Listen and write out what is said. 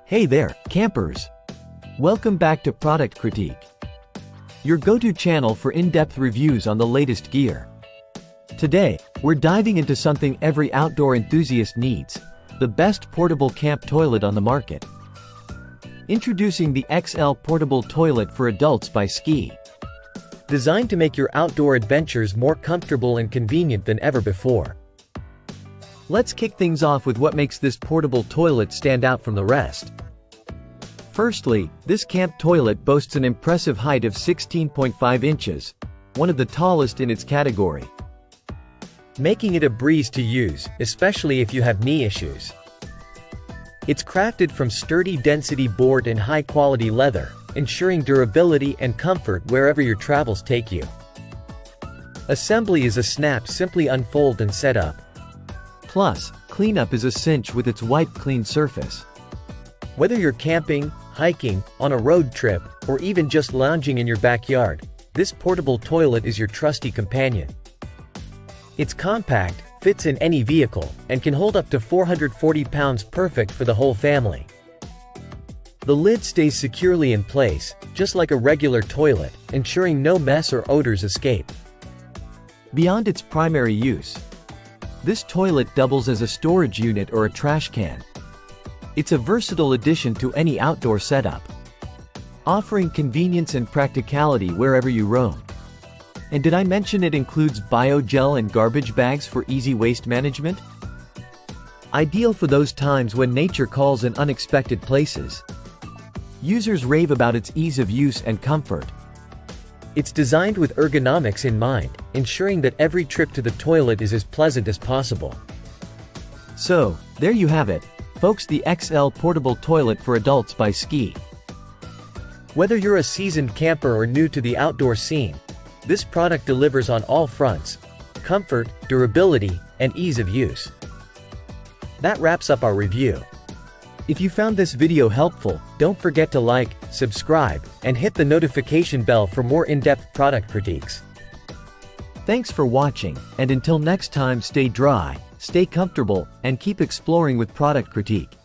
Hey there, campers! Welcome back to Product Critique, your go-to channel for in-depth reviews on the latest gear. Today, we're diving into something every outdoor enthusiast needs: the best portable camp toilet on the market. Introducing the XL Portable Toilet for Adults by Sckee. Designed to make your outdoor adventures more comfortable and convenient than ever before. Let's kick things off with what makes this portable toilet stand out from the rest. Firstly, this camp toilet boasts an impressive height of 16.5 inches, one of the tallest in its category, making it a breeze to use, especially if you have knee issues. It's crafted from sturdy density board and high-quality leather, ensuring durability and comfort wherever your travels take you. Assembly is a snap, simply unfold and set up. Plus, cleanup is a cinch with its wipe-clean surface. Whether you're camping, hiking, on a road trip, or even just lounging in your backyard, this portable toilet is your trusty companion. It's compact, fits in any vehicle, and can hold up to 440 pounds, perfect for the whole family. The lid stays securely in place, just like a regular toilet, ensuring no mess or odors escape. Beyond its primary use, this toilet doubles as a storage unit or a trash can. It's a versatile addition to any outdoor setup, offering convenience and practicality wherever you roam. And did I mention it includes biogel and garbage bags for easy waste management? Ideal for those times when nature calls in unexpected places. Users rave about its ease of use and comfort. It's designed with ergonomics in mind, ensuring that every trip to the toilet is as pleasant as possible. So, there you have it, folks, the XL Portable Toilet for Adults by Sckee. Whether you're a seasoned camper or new to the outdoor scene, this product delivers on all fronts: comfort, durability, and ease of use. That wraps up our review. If you found this video helpful, don't forget to like, subscribe, and hit the notification bell for more in-depth product critiques. Thanks for watching, and until next time, stay dry, stay comfortable, and keep exploring with Product Critique.